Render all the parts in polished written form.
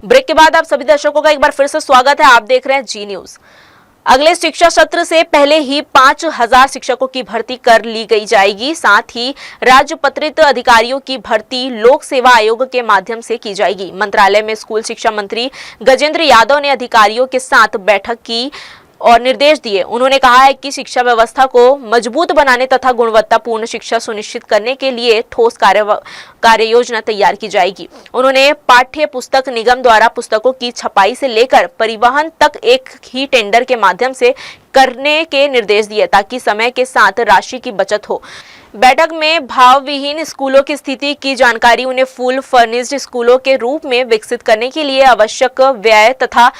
Break के बाद आप सभी दर्शकों का एक बार फिर से स्वागत है। आप देख रहे हैं जी न्यूज। अगले शिक्षा सत्र से पहले ही 5000 शिक्षकों की भर्ती कर ली गई जाएगी। साथ ही राज्य पत्रित अधिकारियों की भर्ती लोक सेवा आयोग के माध्यम से की जाएगी। मंत्रालय में स्कूल शिक्षा मंत्री गजेंद्र यादव ने अधिकारियों के साथ बैठक की और निर्देश दिए। उन्होंने कहा है कि शिक्षा व्यवस्था को मजबूत बनाने तथा गुणवत्तापूर्ण शिक्षा सुनिश्चित करने के लिए ठोस कार्य योजना तैयार की जाएगी। उन्होंने पाठ्य पुस्तक निगम द्वारा पुस्तकों की छपाई से लेकर परिवहन तक एक ही टेंडर के माध्यम से करने के निर्देश दिए ताकि समय के साथ राशि की बचत हो। बैठक में भावविहीन स्कूलों की स्थिति की जानकारी, उन्हें फुल फर्निश्ड स्कूलों के रूप में विकसित करने के लिए आवश्यक व्यय तथा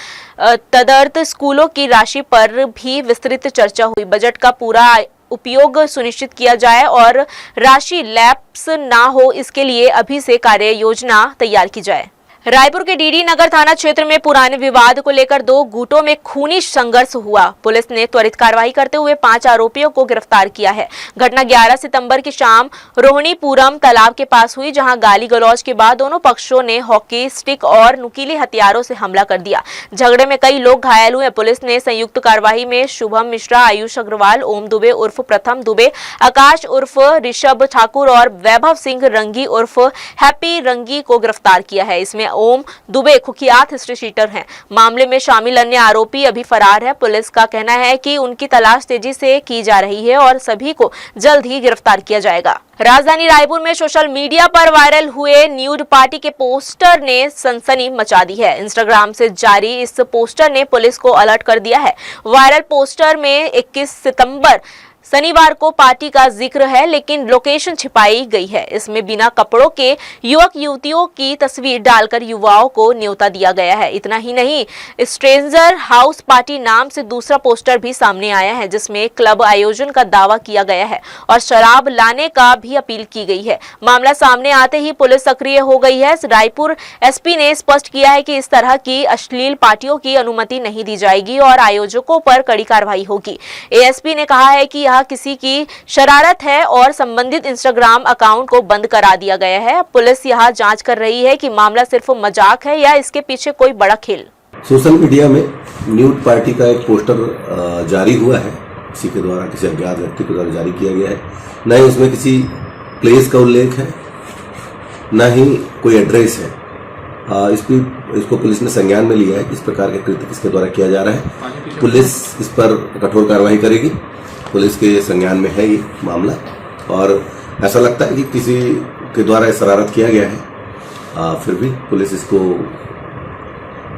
तदर्थ स्कूलों की राशि पर भी विस्तृत चर्चा हुई। बजट का पूरा उपयोग सुनिश्चित किया जाए और राशि लैप्स ना हो, इसके लिए अभी से कार्य योजना तैयार की जाए। रायपुर के डीडी नगर थाना क्षेत्र में पुराने विवाद को लेकर 2 गुटों में खूनी संघर्ष हुआ। पुलिस ने त्वरित कार्रवाई करते हुए 5 आरोपियों को गिरफ्तार किया है। घटना 11 सितंबर की शाम रोहिणीपुरम तालाब के पास हुई, जहां गाली गलौज के बाद दोनों पक्षों ने हॉकी स्टिक और नुकीले हथियारों से हमला कर दिया। झगड़े में कई लोग घायल हुए। पुलिस ने संयुक्त कार्रवाई में शुभम मिश्रा, आयुष अग्रवाल, ओम दुबे उर्फ प्रथम दुबे, आकाश उर्फ ऋषभ ठाकुर और वैभव सिंह रंगी उर्फ हैप्पी रंगी को गिरफ्तार किया है। इसमें ओम दुबे कुख्यात हिस्ट्री शीटर हैं। मामले में शामिल अन्य आरोपी अभी फरार है। पुलिस का कहना है कि उनकी तलाश तेजी से की जा रही है और सभी को जल्द ही गिरफ्तार किया जाएगा। राजधानी रायपुर में सोशल मीडिया पर वायरल हुए न्यूड पार्टी के पोस्टर ने सनसनी मचा दी है। इंस्टाग्राम से जारी इस पोस्टर ने पुलिस को अलर्ट कर दिया है। वायरल पोस्टर में 21 सितंबर शनिवार को पार्टी का जिक्र है, लेकिन लोकेशन छिपाई गई है। इसमें बिना कपड़ों के युवक युवतियों की तस्वीर डालकर युवाओं को न्योता दिया गया है। इतना ही नहीं, स्ट्रेंजर हाउस पार्टी नाम से दूसरा पोस्टर भी सामने आया है, जिसमें क्लब आयोजन का दावा किया गया है और शराब लाने का भी अपील की गई है। मामला सामने आते ही पुलिस सक्रिय हो गई है। रायपुर एसपी ने स्पष्ट किया है कि इस तरह की अश्लील पार्टियों की अनुमति नहीं दी जाएगी और आयोजकों पर कड़ी कार्रवाई होगी। एएसपी ने कहा है कि किसी की शरारत है और संबंधित इंस्टाग्राम अकाउंट को बंद करा दिया गया है। पुलिस यहां जांच कर रही है कि मामला सिर्फ मजाक है या इसके पीछे कोई बड़ा खेल। सोशल मीडिया में न्यूड पार्टी का एक पोस्टर जारी हुआ है, किसी के द्वारा, किसी अज्ञात व्यक्ति के द्वारा जारी किया गया है। न ही उसमें किसी प्लेस का उल्लेख है, न ही कोई एड्रेस है। इसको पुलिस ने संज्ञान में लिया है। इस प्रकार के कृत्य किसके द्वारा किया जा रहा है, पुलिस इस पर कठोर कार्रवाई करेगी। पुलिस के संज्ञान में है ये मामला और ऐसा लगता है कि किसी के द्वारा शरारत किया गया है। फिर भी पुलिस इसको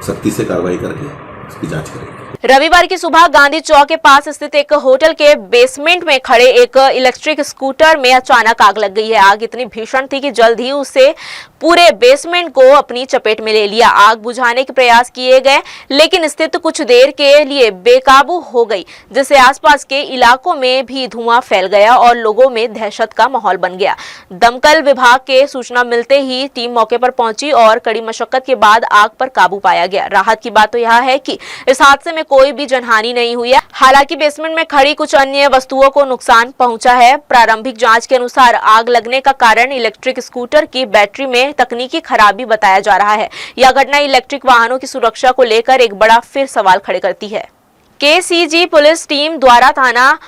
सख्ती से कार्रवाई करके इसकी जांच करेगी। रविवार की सुबह गांधी चौक के पास स्थित एक होटल के बेसमेंट में खड़े एक इलेक्ट्रिक स्कूटर में अचानक आग लग गई है। आग इतनी भीषण थी कि जल्द ही उसे पूरे बेसमेंट को अपनी चपेट में ले लिया। आग बुझाने के प्रयास किए गए, लेकिन स्थिति कुछ देर के लिए बेकाबू हो गई, जिससे आसपास के इलाकों में भी धुआं फैल गया और लोगों में दहशत का माहौल बन गया। दमकल विभाग के सूचना मिलते ही टीम मौके पर पहुंची और कड़ी मशक्कत के बाद आग पर काबू पाया गया। राहत की बात तो यह है कि इस हादसे में कोई भी जनहानि नहीं हुई है। हालांकि बेसमेंट में खड़ी कुछ अन्य वस्तुओं को नुकसान पहुंचा है। प्रारंभिक जांच के अनुसार आग लगने का कारण इलेक्ट्रिक स्कूटर की बैटरी में तकनीकी खराबी बताया जा रहा है। यह घटना इलेक्ट्रिक वाहनों की सुरक्षा को लेकर एक बड़ा फिर सवाल खड़े करती है। केसीजी पुलिस टीम द्वारा थाना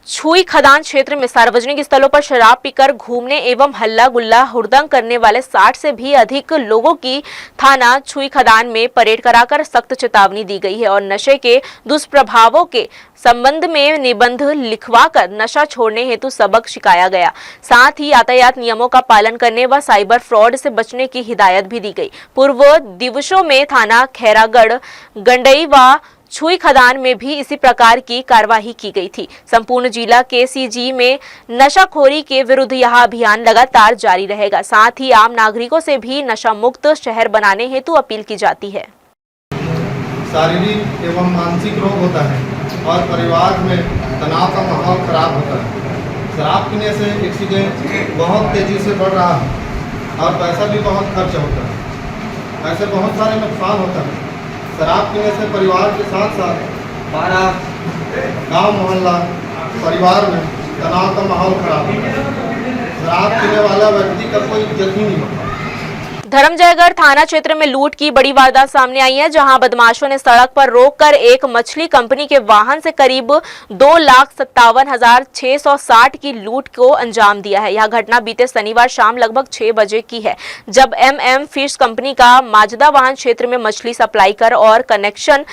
छुई खदान क्षेत्र में सार्वजनिक स्थलों पर शराब पीकर घूमने एवं हल्ला गुल्ला हुड़दंग करने वाले 60 से भी अधिक लोगों की थाना छुई खदान में परेड कराकर सख्त चेतावनी दी गई है और नशे के दुष्प्रभावों के संबंध में निबंध लिखवाकर नशा छोड़ने हेतु सबक सिखाया गया। साथ ही यातायात नियमों का पालन करने व साइबर फ्रॉड से बचने की हिदायत भी दी गई। पूर्व दिवसों में थाना खैरागढ़, गंडई व छुई खदान में भी इसी प्रकार की कार्यवाही की गई थी। संपूर्ण जिला के सीजी में नशाखोरी के विरुद्ध यह अभियान लगातार जारी रहेगा। साथ ही आम नागरिकों से भी नशा मुक्त शहर बनाने हेतु अपील की जाती है। शारीरिक एवं मानसिक रोग होता है और परिवार में तनाव का माहौल खराब होता है। शराब पीने से एक्सीडेंट बहुत तेजी से बढ़ रहा है और पैसा भी बहुत खर्च होता है। ऐसे बहुत सारे नुकसान होता है। शराब पीने से परिवार के साथ साथ गांव मोहल्ला परिवार में तनाव का माहौल खराब होता है। शराब पीने वाला व्यक्ति का कोई इज्जत ही नहीं होता। धर्मजयगढ़ थाना क्षेत्र में लूट की बड़ी वारदात सामने आई है, जहां बदमाशों ने सड़क पर रोककर एक मछली कंपनी के वाहन से करीब 2,57,660 की लूट को अंजाम दिया है। यह घटना बीते शनिवार शाम लगभग 6 बजे की है, जब एमएम फिश कंपनी का माजदा वाहन क्षेत्र में मछली सप्लाई कर और कनेक्शन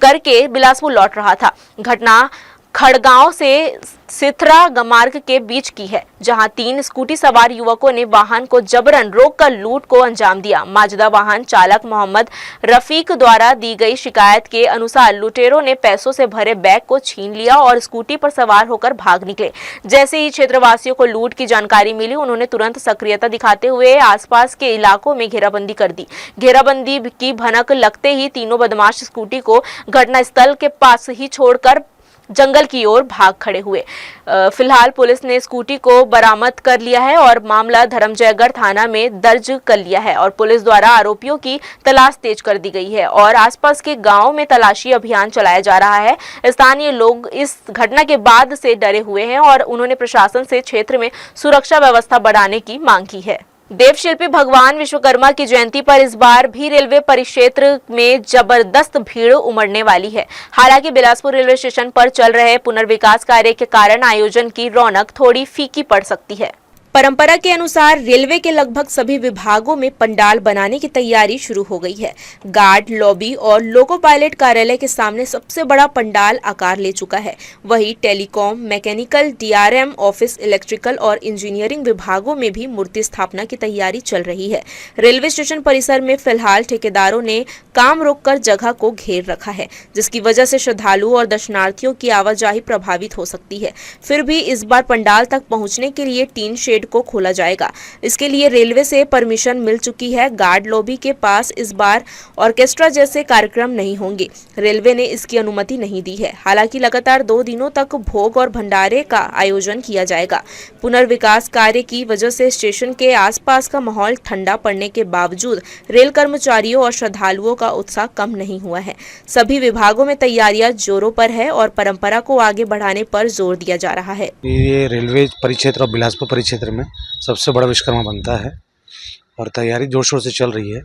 करके बिलासपुर लौट रहा था। घटना खड़गांव से सिथरा मार्ग के बीच की है, जहां 3 स्कूटी सवार युवकों ने वाहन को जबरन रोककर लूट को अंजाम दिया। माजदा वाहन चालक मोहम्मद रफीक द्वारा दी गई शिकायत के अनुसार लुटेरों ने पैसों से भरे बैग को छीन लिया और स्कूटी पर सवार होकर भाग निकले। जैसे ही क्षेत्रवासियों को लूट की जानकारी मिली, उन्होंने तुरंत सक्रियता दिखाते हुए आसपास के इलाकों में घेराबंदी कर दी। घेराबंदी की भनक लगते ही तीनों बदमाश स्कूटी को घटनास्थल के पास ही छोड़कर जंगल की ओर भाग खड़े हुए। फिलहाल पुलिस ने स्कूटी को बरामद कर लिया है और मामला धर्मजयगढ़ थाना में दर्ज कर लिया है और पुलिस द्वारा आरोपियों की तलाश तेज कर दी गई है और आसपास के गांवों में तलाशी अभियान चलाया जा रहा है। स्थानीय लोग इस घटना के बाद से डरे हुए हैं और उन्होंने प्रशासन से क्षेत्र में सुरक्षा व्यवस्था बढ़ाने की मांग की है। देवशिल्पी भगवान विश्वकर्मा की जयंती पर इस बार भी रेलवे परिक्षेत्र में जबरदस्त भीड़ उमड़ने वाली है। हालांकि बिलासपुर रेलवे स्टेशन पर चल रहे पुनर्विकास कार्य के कारण आयोजन की रौनक थोड़ी फीकी पड़ सकती है। परंपरा के अनुसार रेलवे के लगभग सभी विभागों में पंडाल बनाने की तैयारी शुरू हो गई है। गार्ड, लॉबी और लोको पायलट कार्यालय के सामने सबसे बड़ा पंडाल आकार ले चुका है। वहीं telecom, mechanical, DRM office, electrical और इंजीनियरिंग विभागों में भी मूर्ति स्थापना की तैयारी चल रही है। रेलवे स्टेशन परिसर में फिलहाल ठेकेदारों ने काम रोककर जगह को घेर रखा है, जिसकी वजह से श्रद्धालुओं और दर्शनार्थियों की आवाजाही प्रभावित हो सकती है। फिर भी इस बार पंडाल तक पहुंचने के लिए टीन शेड को खोला जाएगा। इसके लिए रेलवे से परमिशन मिल चुकी है। गार्ड लॉबी के पास इस बार ऑर्केस्ट्रा जैसे कार्यक्रम नहीं होंगे। रेलवे ने इसकी अनुमति नहीं दी है। हालांकि लगातार 2 दिनों तक भोग और भंडारे का आयोजन किया जाएगा। पुनर्विकास कार्य की वजह से स्टेशन के आसपास का माहौल ठंडा पड़ने के बावजूद रेल कर्मचारियों और श्रद्धालुओं का उत्साह कम नहीं हुआ है। सभी विभागों में तैयारियां जोरों पर है और परंपरा को आगे बढ़ाने पर जोर दिया जा रहा है। ये रेलवे परिक्षेत्र और बिलासपुर परिक्षेत्र में सबसे बड़ा विश्वकर्मा बनता है और तैयारी जोर शोर से चल रही है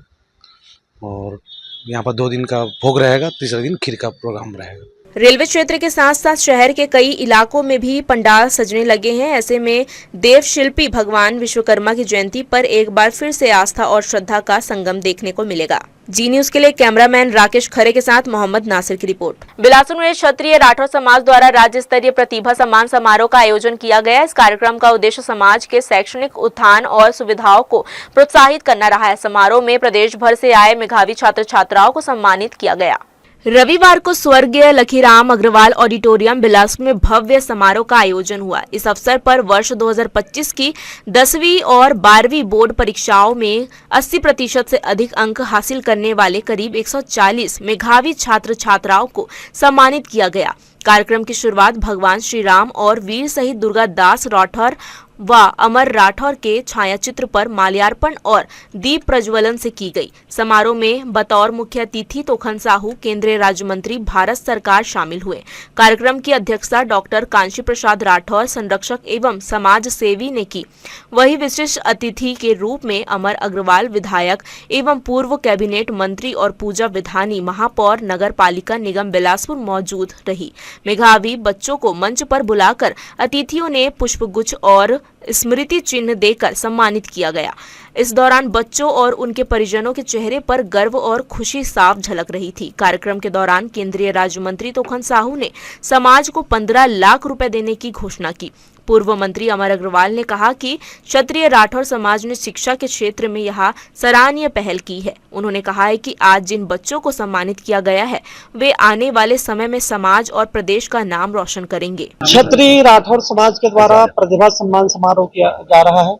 और यहाँ पर 2 दिन का भोग रहेगा, तीसरे दिन खीर का प्रोग्राम रहेगा। रेलवे क्षेत्र के साथ साथ शहर के कई इलाकों में भी पंडाल सजने लगे हैं। ऐसे में देवशिल्पी भगवान विश्वकर्मा की जयंती पर एक बार फिर से आस्था और श्रद्धा का संगम देखने को मिलेगा। जी न्यूज के लिए कैमरामैन राकेश खरे के साथ मोहम्मद नासिर की रिपोर्ट। बिलासपुर में क्षत्रिय राठौर समाज द्वारा राज्य स्तरीय प्रतिभा सम्मान समारोह का आयोजन किया गया। इस कार्यक्रम का उद्देश्य समाज के शैक्षणिक उत्थान और सुविधाओं को प्रोत्साहित करना रहा है। समारोह में प्रदेश भर से आए मेधावी छात्र छात्राओं को सम्मानित किया गया। रविवार को स्वर्गीय लखीराम अग्रवाल ऑडिटोरियम बिलासपुर में भव्य समारोह का आयोजन हुआ। इस अवसर पर वर्ष 2025 की 10वीं और 12वीं बोर्ड परीक्षाओं में 80% से अधिक अंक हासिल करने वाले करीब 140 मेधावी छात्र छात्राओं को सम्मानित किया गया। कार्यक्रम की शुरुआत भगवान श्री राम और वीर शहीद दुर्गा दास राठौर व अमर राठौर के छायाचित्र पर माल्यार्पण और दीप प्रज्वलन से की गई। समारोह में बतौर मुख्य अतिथि तोखन साहू, केंद्रीय राज्य मंत्री भारत सरकार शामिल हुए। कार्यक्रम की अध्यक्षता डॉक्टर कांशी प्रसाद राठौर, संरक्षक एवं समाज सेवी ने की। वही विशिष्ट अतिथि के रूप में अमर अग्रवाल विधायक एवं पूर्व कैबिनेट मंत्री और पूजा विधानी महापौर नगर पालिका निगम बिलासपुर मौजूद रही। मेधावी बच्चों को मंच पर बुलाकर अतिथियों ने पुष्पगुच्छ और स्मृति चिन्ह देकर सम्मानित किया गया। इस दौरान बच्चों और उनके परिजनों के चेहरे पर गर्व और खुशी साफ झलक रही थी। कार्यक्रम के दौरान केंद्रीय राज्य मंत्री तोखन साहू ने समाज को 15 लाख रुपए देने की घोषणा की। पूर्व मंत्री अमर अग्रवाल ने कहा कि क्षत्रिय राठौर समाज ने शिक्षा के क्षेत्र में यह सराहनीय पहल की है। उन्होंने कहा है कि आज जिन बच्चों को सम्मानित किया गया है वे आने वाले समय में समाज और प्रदेश का नाम रोशन करेंगे। क्षत्रिय राठौर समाज के द्वारा प्रतिभा सम्मान समारोह किया जा रहा है।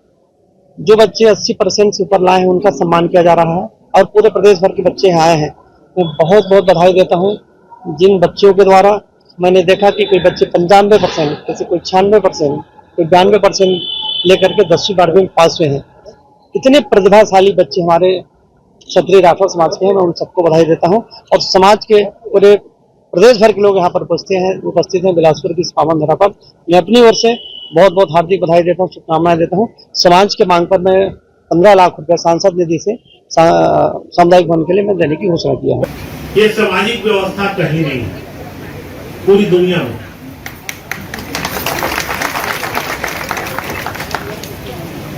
जो बच्चे 80% से ऊपर लाए हैं उनका सम्मान किया जा रहा है और पूरे प्रदेश भर के बच्चे आए हैं। मैं बहुत बहुत बधाई देता हूँ जिन बच्चों के द्वारा। मैंने देखा कि कोई बच्चे 95%, जैसे कोई 96%, कोई 92% लेकर के 10वीं 12वीं में पास हुए हैं। इतने प्रतिभाशाली बच्चे हमारे क्षत्रिय राठौर समाज के हैं। मैं उन सबको बधाई देता हूँ और समाज के पूरे प्रदेश भर के लोग यहाँ पर उपस्थित हैं बिलासपुर की इस पावन धरा पर। मैं अपनी ओर से बहुत बहुत हार्दिक बधाई देता हूँ, शुभकामनाएं देता हूँ। समाज के मांग पर मैं 15 लाख रुपया सांसद निधि से सामुदायिक भवन के लिए मैं देने की घोषणा किया है। ये सामाजिक व्यवस्था कहीं नहीं है पूरी दुनिया में।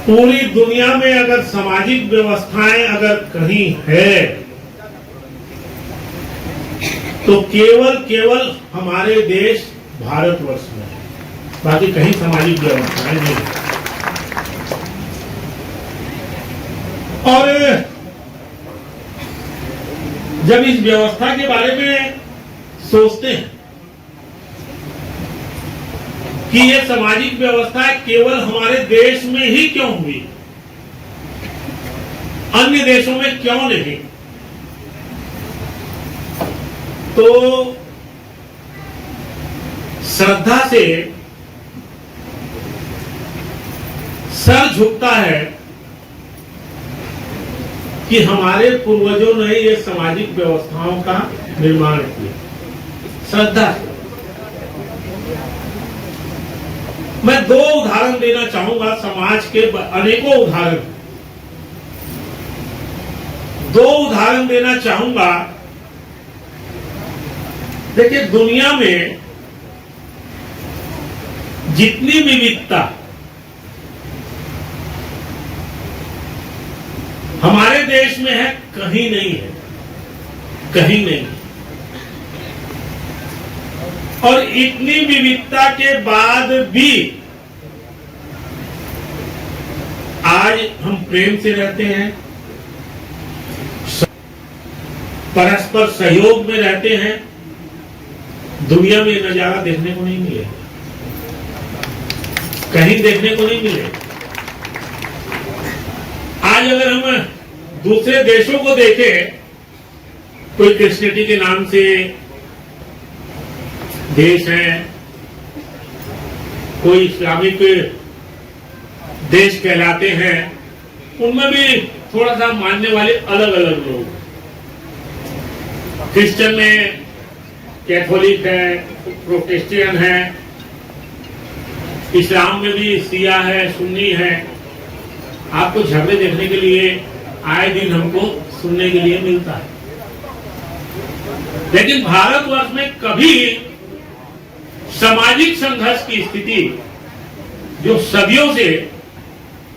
पूरी दुनिया में अगर सामाजिक व्यवस्थाएं अगर कहीं है तो केवल हमारे देश भारतवर्ष में है, बाकी कहीं सामाजिक व्यवस्थाएं नहीं है। और जब इस व्यवस्था के बारे में सोचते हैं कि ये सामाजिक व्यवस्था केवल हमारे देश में ही क्यों हुई, अन्य देशों में क्यों नहीं, तो श्रद्धा से सर झुकता है कि हमारे पूर्वजों ने ये सामाजिक व्यवस्थाओं का निर्माण किया। श्रद्धा से मैं दो उदाहरण देना चाहूंगा, समाज के अनेकों उदाहरण, दो उदाहरण देना चाहूंगा। देखिए, दुनिया में जितनी विविधता हमारे देश में है, कहीं नहीं है, कहीं नहीं। और इतनी विविधता के बाद भी आज हम प्रेम से रहते हैं, परस्पर सहयोग में रहते हैं। दुनिया में ये नजारा देखने को नहीं मिलेगा, कहीं देखने को नहीं मिलेगा। आज अगर हम दूसरे देशों को देखें, कोई क्रिश्चियनिटी के नाम से देश है, कोई इस्लामिक देश कहलाते हैं, उनमें भी थोड़ा सा मानने वाले अलग अलग लोग। क्रिश्चियन में कैथोलिक है, प्रोटेस्टेंट है, इस्लाम में भी शिया है, सुन्नी है। आपको झगड़े देखने के लिए आए दिन हमको सुनने के लिए मिलता है, लेकिन भारतवर्ष में कभी सामाजिक संघर्ष की स्थिति जो सदियों से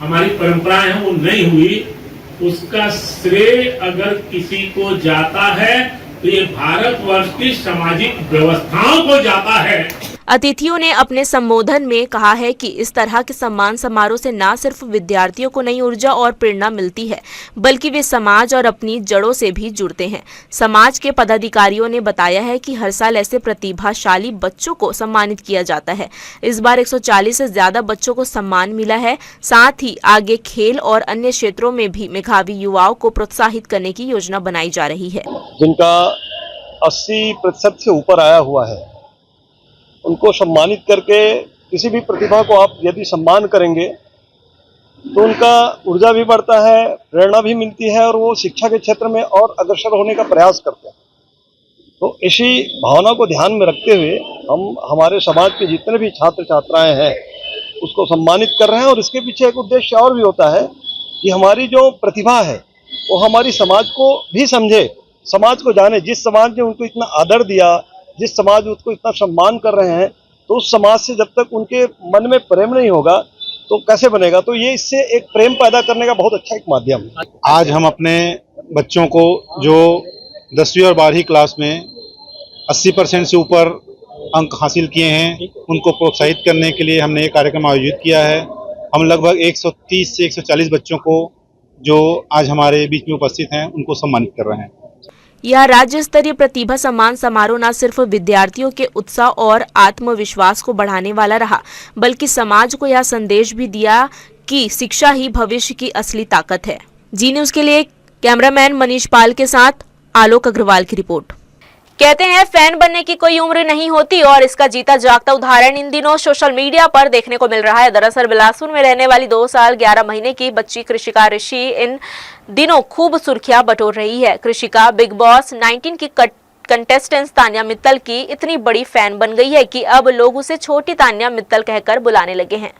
हमारी परंपराएं हैं वो नहीं हुई। उसका श्रेय अगर किसी को जाता है तो ये भारतवर्ष की सामाजिक व्यवस्थाओं को जाता है। अतिथियों ने अपने संबोधन में कहा है कि इस तरह के सम्मान समारोह से न सिर्फ विद्यार्थियों को नई ऊर्जा और प्रेरणा मिलती है, बल्कि वे समाज और अपनी जड़ों से भी जुड़ते हैं। समाज के पदाधिकारियों ने बताया है कि हर साल ऐसे प्रतिभाशाली बच्चों को सम्मानित किया जाता है। इस बार 140 से ज्यादा बच्चों को सम्मान मिला है। साथ ही आगे खेल और अन्य क्षेत्रों में भी मेधावी युवाओं को प्रोत्साहित करने की योजना बनाई जा रही है। जिनका 80% से ऊपर आया हुआ है, उनको सम्मानित करके किसी भी प्रतिभा को आप यदि सम्मान करेंगे तो उनका ऊर्जा भी बढ़ता है, प्रेरणा भी मिलती है और वो शिक्षा के क्षेत्र में और अग्रसर होने का प्रयास करते हैं। तो इसी भावना को ध्यान में रखते हुए हम हमारे समाज के जितने भी छात्र छात्राएं हैं उसको सम्मानित कर रहे हैं। और इसके पीछे एक उद्देश्य और भी होता है कि हमारी जो प्रतिभा है वो हमारी समाज को भी समझे, समाज को जाने। जिस समाज ने उनको इतना आदर दिया, जिस समाज उसको इतना सम्मान कर रहे हैं, तो उस समाज से जब तक उनके मन में प्रेम नहीं होगा तो कैसे बनेगा। तो ये इससे एक प्रेम पैदा करने का बहुत अच्छा एक माध्यम है। आज हम अपने बच्चों को जो 10वीं और 12वीं क्लास में 80% से ऊपर अंक हासिल किए हैं, उनको प्रोत्साहित करने के लिए हमने ये कार्यक्रम आयोजित किया है। हम लगभग 130 से 140 बच्चों को जो आज हमारे बीच में उपस्थित हैं उनको सम्मानित कर रहे हैं। यह राज्य स्तरीय प्रतिभा सम्मान समारोह न सिर्फ विद्यार्थियों के उत्साह और आत्मविश्वास को बढ़ाने वाला रहा, बल्कि समाज को यह संदेश भी दिया कि शिक्षा ही भविष्य की असली ताकत है। जी न्यूज़ के लिए कैमरामैन मनीष पाल के साथ आलोक अग्रवाल की रिपोर्ट। कहते हैं फैन बनने की कोई उम्र नहीं होती और इसका जीता जागता उदाहरण इन दिनों सोशल मीडिया पर देखने को मिल रहा है। दरअसल बिलासपुर में रहने वाली 2 साल 11 महीने की बच्ची कृषिका ऋषि इन दिनों खूब सुर्खियां बटोर रही है। कृषिका बिग बॉस 19 की कंटेस्टेंट तान्या मित्तल की इतनी बड़ी फैन बन गई है कि अब लोग उसे छोटी तान्या मित्तल कहकर बुलाने लगे हैं।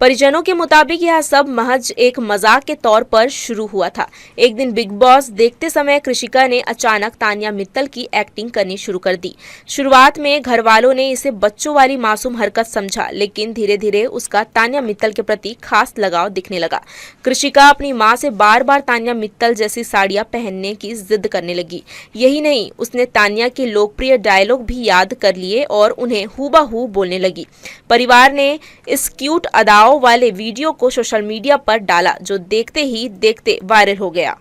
परिजनों के मुताबिक यह सब महज एक मजाक के तौर पर शुरू हुआ था। एक दिन बिग बॉस देखते समय कृषिका ने अचानक तान्या मित्तल की एक्टिंग करनी शुरू कर दी। शुरुआत में घर वालों ने इसे बच्चों वाली मासूम हरकत समझा, लेकिन धीरे धीरे उसका तान्या मित्तल के प्रति खास लगाव दिखने लगा। कृषिका अपनी मां से बार बार तान्या मित्तल जैसी साड़ियां पहनने की जिद करने लगी। यही नहीं, उसने तान्या के लोकप्रिय डायलॉग भी याद कर लिए और उन्हें हूबहू बोलने लगी। परिवार ने इस क्यूट अदाओं वाले वीडियो को सोशल मीडिया पर डाला, जो देखते ही देखते वायरल हो गया।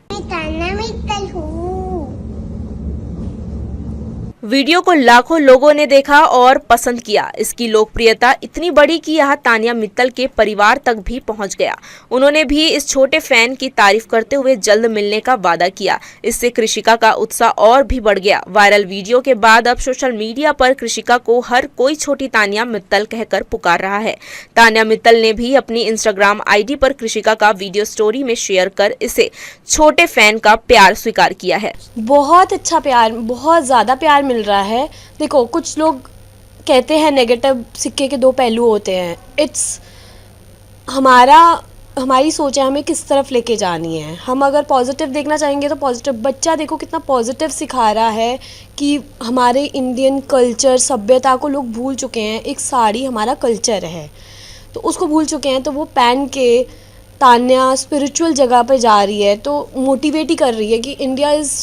वीडियो को लाखों लोगों ने देखा और पसंद किया। इसकी लोकप्रियता इतनी बढ़ी कि यह तान्या मित्तल के परिवार तक भी पहुंच गया। उन्होंने भी इस छोटे फैन की तारीफ करते हुए जल्द मिलने का वादा किया। इससे कृषिका का उत्साह और भी बढ़ गया। वायरल वीडियो के बाद अब सोशल मीडिया पर कृषिका को हर कोई छोटी तान्या मित्तल कहकर पुकार रहा है। तान्या मित्तल ने भी अपनी इंस्टाग्राम आईडी पर कृषिका का वीडियो स्टोरी में शेयर कर इसे छोटे फैन का प्यार स्वीकार किया है। बहुत अच्छा प्यार, बहुत ज़्यादा प्यार मिल रहा है। देखो, कुछ लोग कहते हैं नेगेटिव सिक्के के दो पहलू होते हैं। हमारी सोच है हमें किस तरफ लेके जानी है। हम अगर पॉजिटिव देखना चाहेंगे तो पॉजिटिव। बच्चा देखो कितना पॉजिटिव सिखा रहा है कि हमारे इंडियन कल्चर, सभ्यता को लोग भूल चुके हैं। एक साड़ी हमारा कल्चर है तो उसको भूल चुके हैं, तो वो पहन के तान्या स्पिरिचुअल जगह पे जा रही है, तो मोटिवेट ही कर रही है कि इंडिया इज़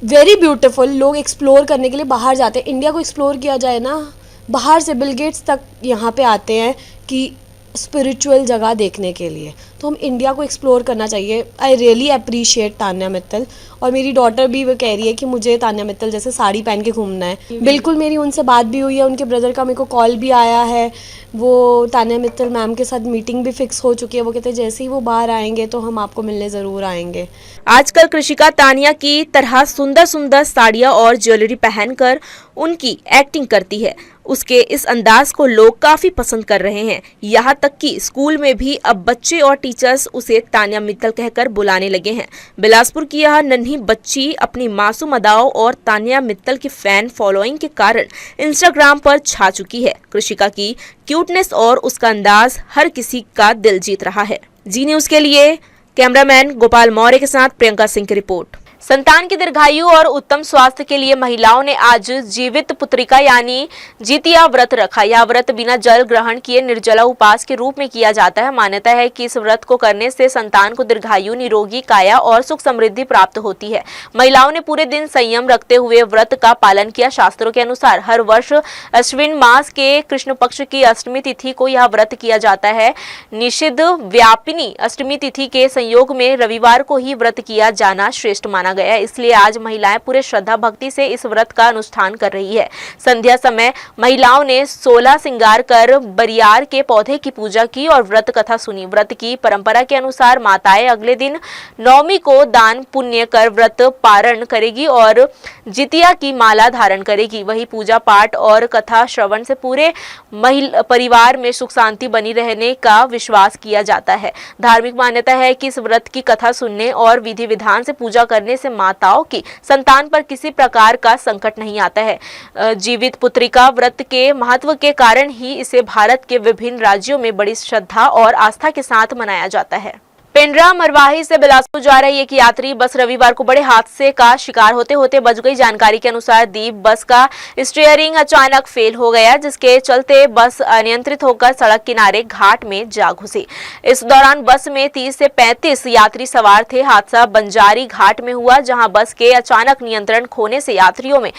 वेरी ब्यूटीफुल। लोग एक्सप्लोर करने के लिए बाहर जाते हैं। इंडिया को एक्सप्लोर किया जाए ना, बाहर से बिल गेट्स तक यहाँ पे आते हैं कि स्पिरिचुअल जगह देखने के लिए। तो हम इंडिया को एक्सप्लोर करना चाहिए। I really appreciate Tanya Mittal. और मेरी डॉटर भी वो कह रही है कि मुझे तान्या मित्तल जैसे साड़ी पहन के घूमना है। बिल्कुल, मेरी उनसे बात भी हुई है। उनके ब्रदर का मेरे को कॉल भी आया है। वो तान्या मित्तल मैम के साथ मीटिंग भी फिक्स हो चुकी है। वो कहते हैं जैसे ही वो बाहर आएंगे तो हम आपको मिलने ज़रूर आएंगे। आजकल कृषिका तान्या की तरह सुंदर सुंदर साड़ियां और ज्वेलरी पहनकर उनकी एक्टिंग करती है। उसके इस अंदाज को लोग काफी पसंद कर रहे हैं। यहाँ तक कि स्कूल में भी अब बच्चे और टीचर्स उसे तान्या मित्तल कहकर बुलाने लगे हैं। बिलासपुर की यह नन्ही बच्ची अपनी मासूम अदाओं और तान्या मित्तल की फैन फॉलोइंग के कारण इंस्टाग्राम पर छा चुकी है। कृषिका की क्यूटनेस और उसका अंदाज हर किसी का दिल जीत रहा है। जी न्यूज के लिए कैमरामैन गोपाल मौर्य के साथ प्रियंका सिंह की रिपोर्ट। संतान की दीर्घायु और उत्तम स्वास्थ्य के लिए महिलाओं ने आज जीवित पुत्रिका यानी जितिया व्रत रखा। यह व्रत बिना जल ग्रहण किए निर्जला उपवास के रूप में किया जाता है। मान्यता है कि इस व्रत को करने से संतान को दीर्घायु, निरोगी काया और सुख समृद्धि प्राप्त होती है। महिलाओं ने पूरे दिन संयम रखते हुए व्रत का पालन किया। शास्त्रों के अनुसार हर वर्ष अश्विन मास के कृष्ण पक्ष की अष्टमी तिथि को यह व्रत किया जाता है। निषिद्ध व्यापिनी अष्टमी तिथि के संयोग में रविवार को ही व्रत किया जाना श्रेष्ठ माना गया। इसलिए आज महिलाएं पूरे श्रद्धा भक्ति से इस व्रत का अनुष्ठान कर रही है। संध्या समय महिलाओं ने 16 श्रृंगार कर बरियार के पौधे की पूजा की और व्रत कथा सुनी। व्रत की परंपरा के अनुसार माताएं अगले दिन नवमी को दान पुण्य कर व्रत पारण करेगी और जितिया की माला धारण करेगी। वही पूजा पाठ और कथा श्रवण से पूरे परिवार में सुख शांति बनी रहने का विश्वास किया जाता है। धार्मिक मान्यता है कि इस व्रत की कथा सुनने और विधि विधान से पूजा करने से माताओं की संतान पर किसी प्रकार का संकट नहीं आता है। जीवित पुत्रिका व्रत के महत्व के कारण ही इसे भारत के विभिन्न राज्यों में बड़ी श्रद्धा और आस्था के साथ मनाया जाता है। पेंड्रा मरवाही से बिलासपुर जा रही एक यात्री बस रविवार को बड़े हादसे का शिकार होते होते बच गई। जानकारी के अनुसार दीप बस का स्टीयरिंग अचानक फेल हो गया, जिसके चलते बस अनियंत्रित होकर सड़क किनारे घाट में जा घुसी। इस दौरान बस में 30 से 35 यात्री सवार थे। हादसा बंजारी घाट में हुआ, जहां बस के अचानक नियंत्रण खोने से यात्रियों में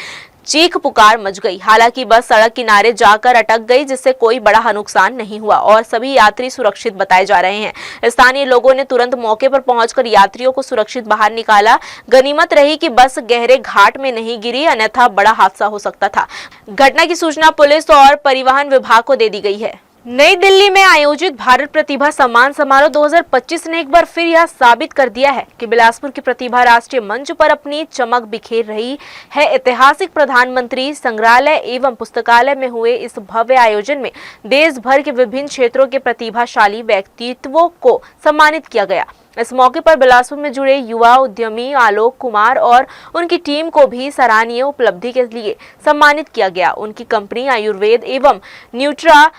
चीख पुकार मच गई। हालांकि बस सड़क किनारे जाकर अटक गई, जिससे कोई बड़ा नुकसान नहीं हुआ और सभी यात्री सुरक्षित बताए जा रहे हैं। स्थानीय लोगों ने तुरंत मौके पर पहुंचकर यात्रियों को सुरक्षित बाहर निकाला। गनीमत रही कि बस गहरे घाट में नहीं गिरी, अन्यथा बड़ा हादसा हो सकता था। घटना की सूचना पुलिस और परिवहन विभाग को दे दी गई है। नई दिल्ली में आयोजित भारत प्रतिभा सम्मान समारोह 2025 ने एक बार फिर यह साबित कर दिया है कि बिलासपुर की प्रतिभा राष्ट्रीय मंच पर अपनी चमक बिखेर रही है। ऐतिहासिक प्रधानमंत्री संग्रहालय एवं पुस्तकालय में हुए इस भव्य आयोजन में देश भर के विभिन्न क्षेत्रों के प्रतिभाशाली व्यक्तित्वों को सम्मानित किया गया। इस मौके पर बिलासपुर में जुड़े युवा उद्यमी आलोक कुमार और उनकी टीम को भी सराहनीय उपलब्धि के लिए सम्मानित किया गया। उनकी कंपनी आयुर्वेद एवं न्यूट्रा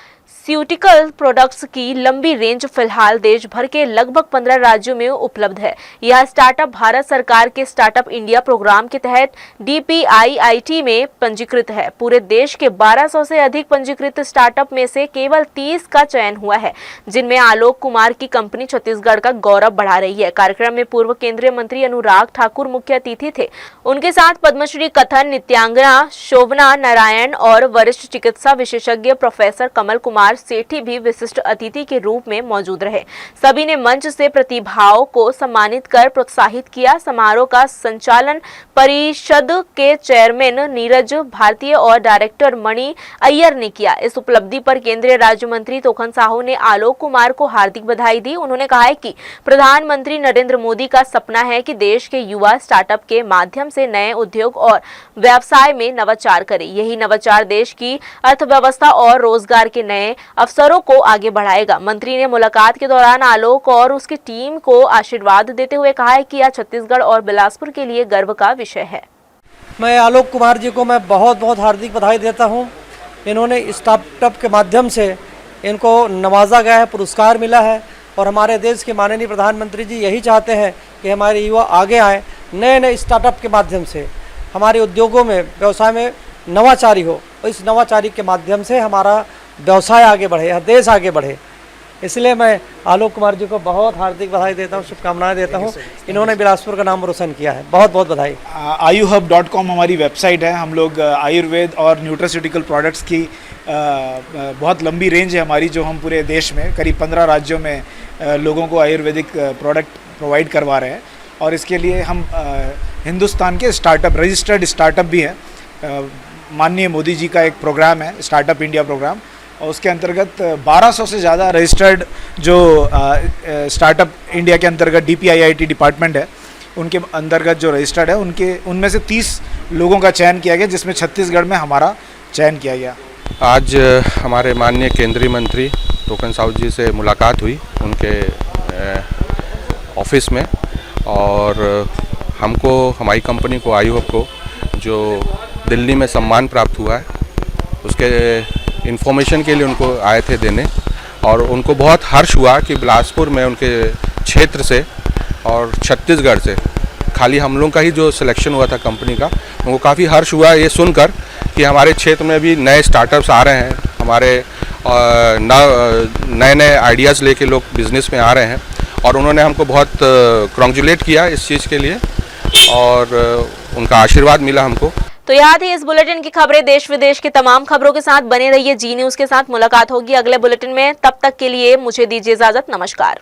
फार्मास्यूटिकल प्रोडक्ट्स की लंबी रेंज फिलहाल देश भर के लगभग 15 राज्यों में उपलब्ध है। यह स्टार्टअप भारत सरकार के स्टार्टअप इंडिया प्रोग्राम के तहत DPIIT में पंजीकृत है। पूरे देश के 1200 से अधिक पंजीकृत स्टार्टअप में से केवल 30 का चयन हुआ है, जिनमें आलोक कुमार की कंपनी छत्तीसगढ़ का गौरव बढ़ा रही है। कार्यक्रम में पूर्व केंद्रीय मंत्री अनुराग ठाकुर मुख्य अतिथि थे। उनके साथ पद्मश्री कथन नित्यांगना शोभना नारायण और वरिष्ठ चिकित्सा विशेषज्ञ प्रोफेसर कमल कुमार सेठी भी विशिष्ट अतिथि के रूप में मौजूद रहे। सभी ने मंच से प्रतिभाओं को सम्मानित कर प्रोत्साहित किया। समारोह का संचालन परिषद के चेयरमैन नीरज भारतीय और डायरेक्टर मणि अय्यर ने किया। इस उपलब्धि पर केंद्रीय राज्य मंत्री तोखन साहू ने आलोक कुमार को हार्दिक बधाई दी। उन्होंने कहा है कि प्रधानमंत्री नरेंद्र मोदी का सपना है कि देश के युवा स्टार्टअप के माध्यम से नए उद्योग और व्यवसाय में नवाचार करें। यही नवाचार देश की अर्थव्यवस्था और रोजगार के नए अवसरों को आगे बढ़ाएगा। मंत्री ने मुलाकात के दौरान आलोक और उसकी टीम को आशीर्वाद देते हुए कहा है कि यह छत्तीसगढ़ और बिलासपुर के लिए गर्व का विषय है। मैं आलोक कुमार जी को मैं बहुत बहुत हार्दिक बधाई देता हूं। इन्होंने स्टार्टअप के माध्यम से इनको नवाजा गया है, पुरस्कार मिला है और हमारे देश के माननीय प्रधानमंत्री जी यही चाहते हैं कि हमारे युवा आगे आए, नए नए स्टार्टअप के माध्यम से हमारे उद्योगों में व्यवसाय में नवाचारी हो और इस नवाचारी के माध्यम से हमारा व्यवसाय आगे बढ़े, हर देश आगे बढ़े। इसलिए मैं आलोक कुमार जी को बहुत हार्दिक बधाई देता हूँ, शुभकामनाएं देता हूँ। इन्होंने बिलासपुर का नाम रोशन किया है, बहुत बहुत बधाई। ayuhub.com हमारी वेबसाइट है। हम लोग आयुर्वेद और न्यूट्रास्यूटिकल प्रोडक्ट्स की बहुत लंबी रेंज है हमारी, जो हम पूरे देश में करीब 15 राज्यों में लोगों को आयुर्वेदिक प्रोडक्ट प्रोवाइड करवा रहे हैं। और इसके लिए हम हिंदुस्तान के स्टार्टअप रजिस्टर्ड स्टार्टअप भी है। माननीय मोदी जी का एक प्रोग्राम है स्टार्टअप इंडिया प्रोग्राम, और उसके अंतर्गत 1200 से ज़्यादा रजिस्टर्ड जो स्टार्टअप इंडिया के अंतर्गत DPIIT डिपार्टमेंट है, उनके अंतर्गत जो रजिस्टर्ड है उनमें से 30 लोगों का चयन किया गया, जिसमें छत्तीसगढ़ में हमारा चयन किया गया। आज हमारे माननीय केंद्रीय मंत्री तोखन साहू जी से मुलाकात हुई उनके ऑफिस में, और हमको हमारी कंपनी को आयुहब को जो दिल्ली में सम्मान प्राप्त हुआ है उसके इन्फॉर्मेशन के लिए उनको आए थे देने, और उनको बहुत हर्ष हुआ कि बिलासपुर में उनके क्षेत्र से और छत्तीसगढ़ से खाली हम लोगों का ही जो सिलेक्शन हुआ था कंपनी का, उनको काफ़ी हर्ष हुआ ये सुनकर कि हमारे क्षेत्र में भी नए स्टार्टअप्स आ रहे हैं, हमारे नए नए आइडियाज़ लेके लोग बिज़नेस में आ रहे हैं। और उन्होंने हमको बहुत कॉन्ग्रेचुलेट किया इस चीज़ के लिए, और उनका आशीर्वाद मिला हमको। तो याद है इस बुलेटिन की खबरें देश विदेश की तमाम खबरों के साथ बने रहिए। जी न्यूज़ के साथ मुलाकात होगी अगले बुलेटिन में। तब तक के लिए मुझे दीजिए इजाजत। नमस्कार।